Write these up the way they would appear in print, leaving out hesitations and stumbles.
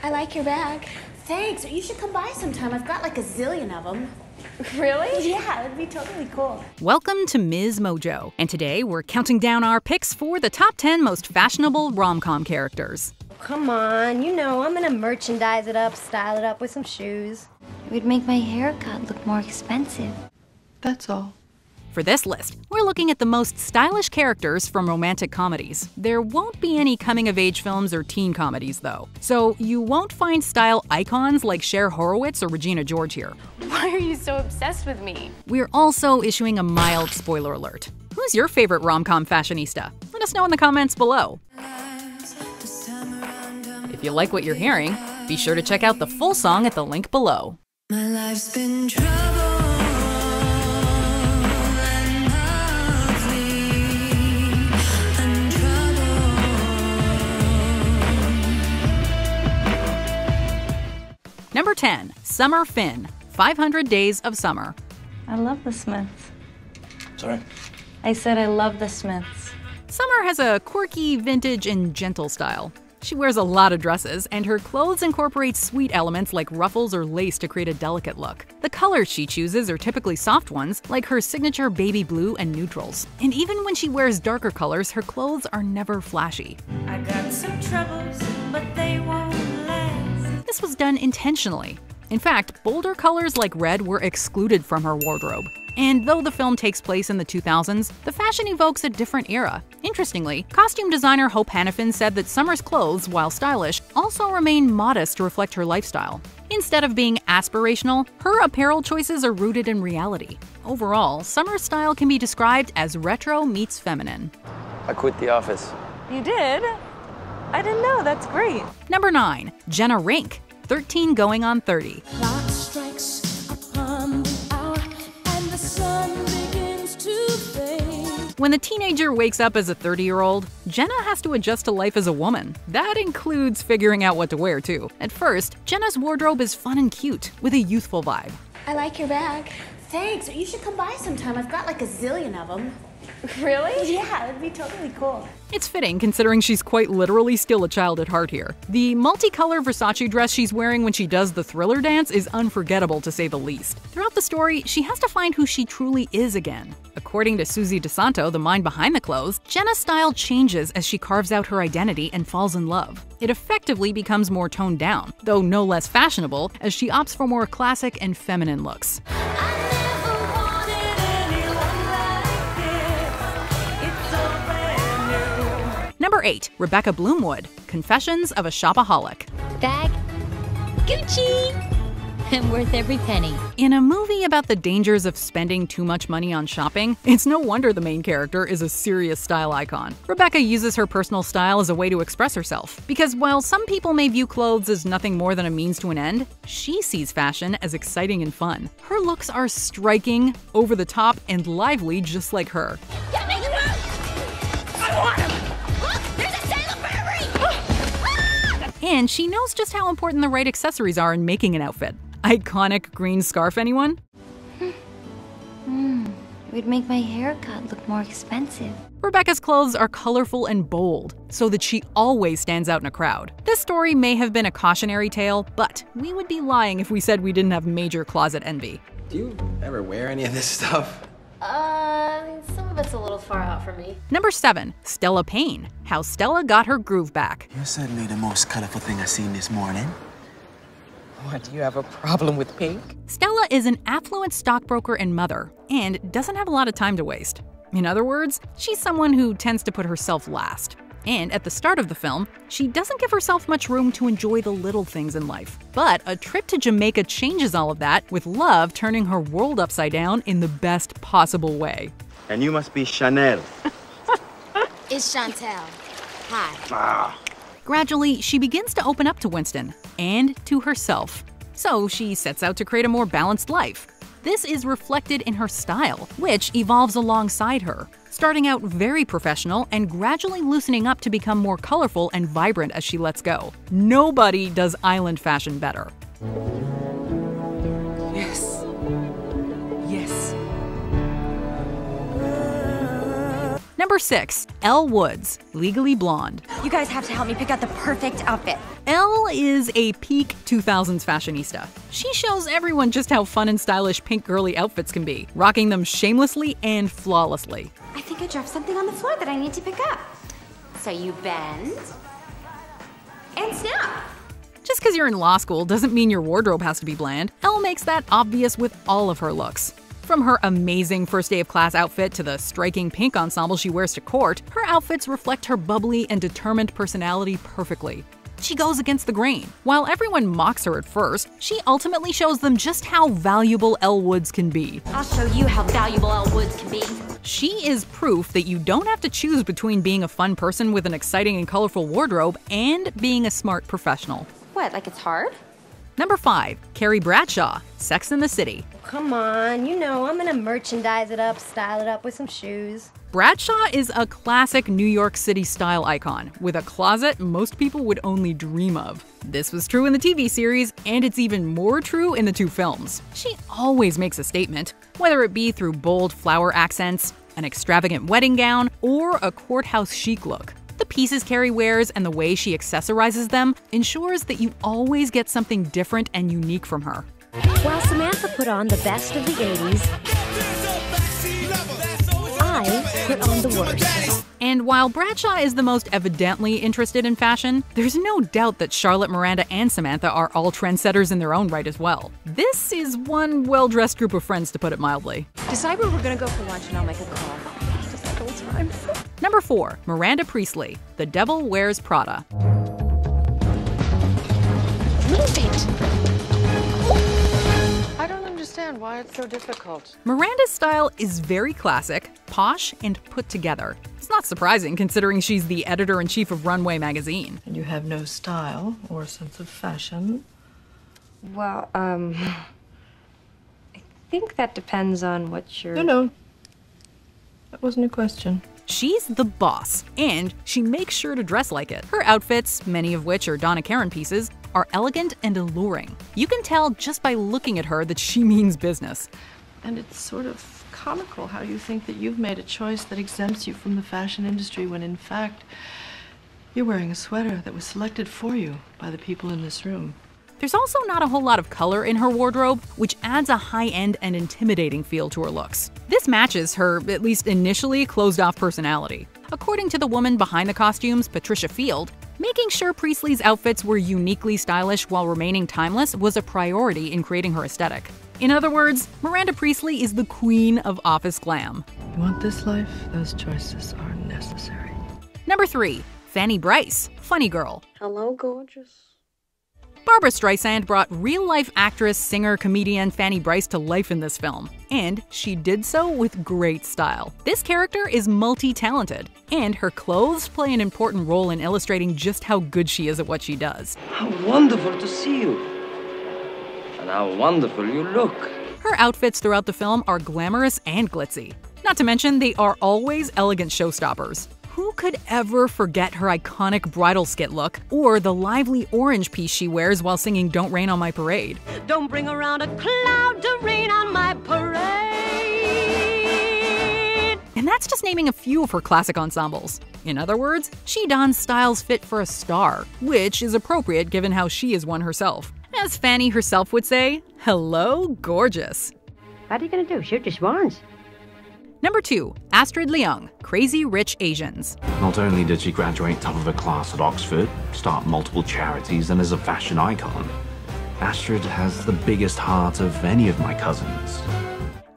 I like your bag. Thanks. You should come by sometime. I've got like a zillion of them. Really? Yeah, it'd be totally cool. Welcome to MsMojo, and today we're counting down our picks for the top 10 most fashionable rom-com characters. Come on, you know, I'm gonna merchandise it up, style it up with some shoes. It would make my haircut look more expensive. That's all. For this list, we're looking at the most stylish characters from romantic comedies. There won't be any coming-of-age films or teen comedies, though. So you won't find style icons like Cher Horowitz or Regina George here. Why are you so obsessed with me? We're also issuing a mild spoiler alert. Who's your favorite rom-com fashionista? Let us know in the comments below. If you like what you're hearing, be sure to check out the full song at the link below. My life's been trouble. Number 10. Summer Finn, 500 Days of Summer. I love the Smiths. Sorry? I said I love the Smiths. Summer has a quirky, vintage, and gentle style. She wears a lot of dresses, and her clothes incorporate sweet elements like ruffles or lace to create a delicate look. The colors she chooses are typically soft ones, like her signature baby blue and neutrals. And even when she wears darker colors, her clothes are never flashy. I got some troubles, but they won't last. This was done intentionally. In fact, bolder colors like red were excluded from her wardrobe. And though the film takes place in the 2000s, the fashion evokes a different era. Interestingly, costume designer Hope Hannafin said that Summer's clothes, while stylish, also remain modest to reflect her lifestyle. Instead of being aspirational, her apparel choices are rooted in reality. Overall, Summer's style can be described as retro meets feminine. I quit the office. You did? I didn't know, that's great. Number 9. Jenna Rink, 13 going on 30. Clock strikes upon the hour and the sun begins to fade. When the teenager wakes up as a 30-year-old, Jenna has to adjust to life as a woman. That includes figuring out what to wear, too. At first, Jenna's wardrobe is fun and cute, with a youthful vibe. I like your bag. Thanks. You should come by sometime. I've got like a zillion of them. Really? Yeah, it'd be totally cool. It's fitting considering she's quite literally still a child at heart here. The multicolor Versace dress she's wearing when she does the Thriller dance is unforgettable to say the least. Throughout the story, she has to find who she truly is again. According to Susie DeSanto, the mind behind the clothes, Jenna's style changes as she carves out her identity and falls in love. It effectively becomes more toned down, though no less fashionable, as she opts for more classic and feminine looks. Number 8. Rebecca Bloomwood, Confessions of a Shopaholic. Bag? Gucci! I'm worth every penny. In a movie about the dangers of spending too much money on shopping, it's no wonder the main character is a serious style icon. Rebecca uses her personal style as a way to express herself, because while some people may view clothes as nothing more than a means to an end, she sees fashion as exciting and fun. Her looks are striking, over the top, and lively just like her. Get me the boot! I want him! Look, there's a sailor Burberry! And she knows just how important the right accessories are in making an outfit. Iconic green scarf, anyone? It would make my haircut look more expensive. Rebecca's clothes are colorful and bold, so that she always stands out in a crowd. This story may have been a cautionary tale, but we would be lying if we said we didn't have major closet envy. Do you ever wear any of this stuff? Some of it's a little far out for me. Number 7. Stella Payne, How Stella Got Her Groove Back. You're certainly the most colorful thing I've seen this morning. What, do you have a problem with pink? Stella is an affluent stockbroker and mother, and doesn't have a lot of time to waste. In other words, she's someone who tends to put herself last. And at the start of the film, she doesn't give herself much room to enjoy the little things in life. But a trip to Jamaica changes all of that, with love turning her world upside down in the best possible way. And you must be Chanel. It's Chantel. Hi. Gradually, she begins to open up to Winston, and to herself. So she sets out to create a more balanced life. This is reflected in her style, which evolves alongside her, starting out very professional and gradually loosening up to become more colorful and vibrant as she lets go. Nobody does island fashion better. Yes. Yes. Number 6. Elle Woods, Legally Blonde. You guys have to help me pick out the perfect outfit. Elle is a peak 2000s fashionista. She shows everyone just how fun and stylish pink girly outfits can be, rocking them shamelessly and flawlessly. I think I dropped something on the floor that I need to pick up. So you bend and snap. Just because you're in law school doesn't mean your wardrobe has to be bland. Elle makes that obvious with all of her looks. From her amazing first day of class outfit to the striking pink ensemble she wears to court, her outfits reflect her bubbly and determined personality perfectly. She goes against the grain. While everyone mocks her at first, she ultimately shows them just how valuable Elle Woods can be. I'll show you how valuable Elle Woods can be. She is proof that you don't have to choose between being a fun person with an exciting and colorful wardrobe and being a smart professional. What, like it's hard? Number 5. Carrie Bradshaw, Sex and the City. Come on, you know I'm gonna merchandise it up, style it up with some shoes. Bradshaw is a classic New York City style icon, with a closet most people would only dream of. This was true in the TV series, and it's even more true in the 2 films. She always makes a statement, whether it be through bold flower accents, an extravagant wedding gown, or a courthouse chic look. The pieces Carrie wears and the way she accessorizes them ensures that you always get something different and unique from her. While Samantha put on the best of the 80s, I put on the worst. And while Bradshaw is the most evidently interested in fashion, there's no doubt that Charlotte, Miranda, and Samantha are all trendsetters in their own right as well. This is one well-dressed group of friends, to put it mildly. Decide where we're gonna go for lunch and I'll make a call. Just like old times. Number 4. Miranda Priestly, The Devil Wears Prada. Move it! I don't understand why it's so difficult. Miranda's style is very classic, posh, and put together. It's not surprising considering she's the editor-in-chief of Runway magazine. And you have no style or sense of fashion? Well, I think that depends on what you're... No. That wasn't a question. She's the boss, and she makes sure to dress like it. Her outfits, many of which are Donna Karan pieces, are elegant and alluring. You can tell just by looking at her that she means business. And it's sort of comical how you think that you've made a choice that exempts you from the fashion industry when in fact you're wearing a sweater that was selected for you by the people in this room. There's also not a whole lot of color in her wardrobe, which adds a high-end and intimidating feel to her looks. This matches her, at least initially, closed-off personality. According to the woman behind the costumes, Patricia Field, making sure Priestley's outfits were uniquely stylish while remaining timeless was a priority in creating her aesthetic. In other words, Miranda Priestly is the queen of office glam. You want this life? Those choices are necessary. Number 3. Fanny Brice, Funny Girl. Hello, gorgeous. Barbra Streisand brought real-life actress, singer, comedian Fanny Brice to life in this film, and she did so with great style. This character is multi-talented, and her clothes play an important role in illustrating just how good she is at what she does. How wonderful to see you, and how wonderful you look. Her outfits throughout the film are glamorous and glitzy. Not to mention, they are always elegant showstoppers. Who could ever forget her iconic bridal skit look, or the lively orange piece she wears while singing Don't Rain on My Parade? Don't bring around a cloud to rain on my parade. And that's just naming a few of her classic ensembles. In other words, she dons styles fit for a star, which is appropriate given how she is one herself. As Fanny herself would say, hello, gorgeous. What are you gonna do, shoot your swans? Number 2. Astrid Lin, Crazy Rich Asians. Not only did she graduate top of her class at Oxford, start multiple charities, and is a fashion icon, Astrid has the biggest heart of any of my cousins.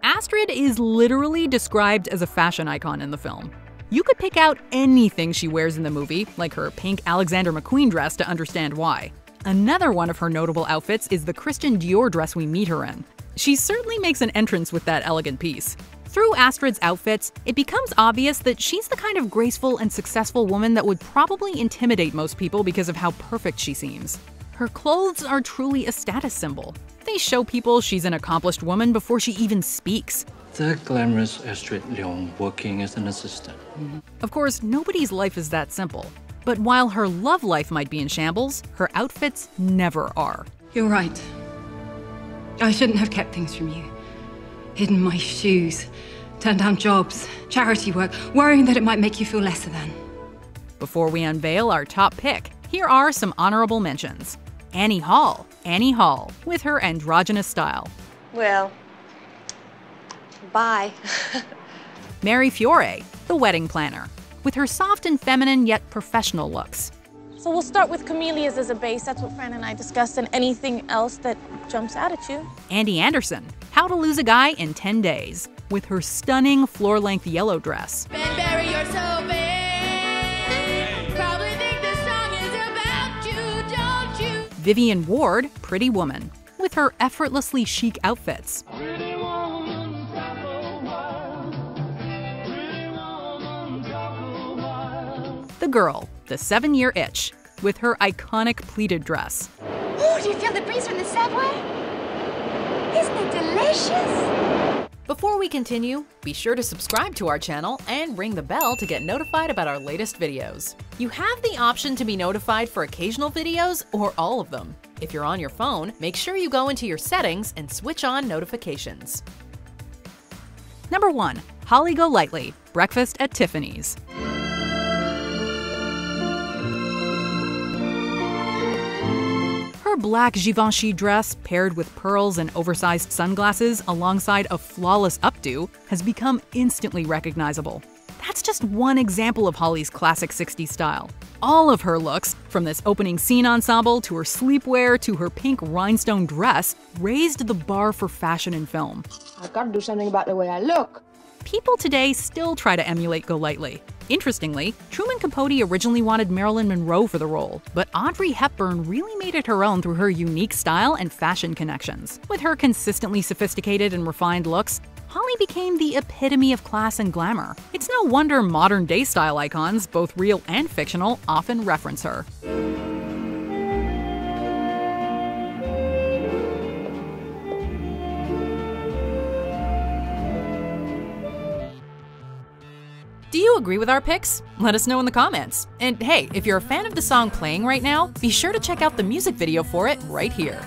Astrid is literally described as a fashion icon in the film. You could pick out anything she wears in the movie, like her pink Alexander McQueen dress, to understand why. Another one of her notable outfits is the Christian Dior dress we meet her in. She certainly makes an entrance with that elegant piece. Through Astrid's outfits, it becomes obvious that she's the kind of graceful and successful woman that would probably intimidate most people because of how perfect she seems. Her clothes are truly a status symbol. They show people she's an accomplished woman before she even speaks. The glamorous Astrid Lin working as an assistant. Of course, nobody's life is that simple. But while her love life might be in shambles, her outfits never are. You're right. I shouldn't have kept things from you. Hidden my shoes Turn down jobs, charity work, worrying that it might make you feel lesser than. Before we unveil our top pick, here are some honorable mentions. Annie Hall, with her androgynous style. Well, bye. Mary Fiore, the wedding planner, with her soft and feminine yet professional looks. So we'll start with camellias as a base. That's what Fran and I discussed, and anything else that jumps out at you. Andy Anderson, How to Lose a Guy in 10 Days, with her stunning floor-length yellow dress. Barry, you're so big. Probably think this song is about you, don't you? Vivian Ward, Pretty Woman, with her effortlessly chic outfits. The Girl, the 7-Year Itch, with her iconic pleated dress. Ooh, do you feel the breeze from the subway? Isn't it delicious? Before we continue, be sure to subscribe to our channel and ring the bell to get notified about our latest videos. You have the option to be notified for occasional videos or all of them. If you're on your phone, make sure you go into your settings and switch on notifications. Number 1. Holly Golightly, Breakfast at Tiffany's. Her black Givenchy dress, paired with pearls and oversized sunglasses alongside a flawless updo, has become instantly recognizable. That's just one example of Holly's classic 60s style. All of her looks, from this opening scene ensemble to her sleepwear to her pink rhinestone dress, raised the bar for fashion in film. I've got to do something about the way I look. People today still try to emulate Golightly. Interestingly, Truman Capote originally wanted Marilyn Monroe for the role, but Audrey Hepburn really made it her own through her unique style and fashion connections. With her consistently sophisticated and refined looks, Holly became the epitome of class and glamour. It's no wonder modern-day style icons, both real and fictional, often reference her. Do you agree with our picks? Let us know in the comments. And hey, if you're a fan of the song playing right now, be sure to check out the music video for it right here.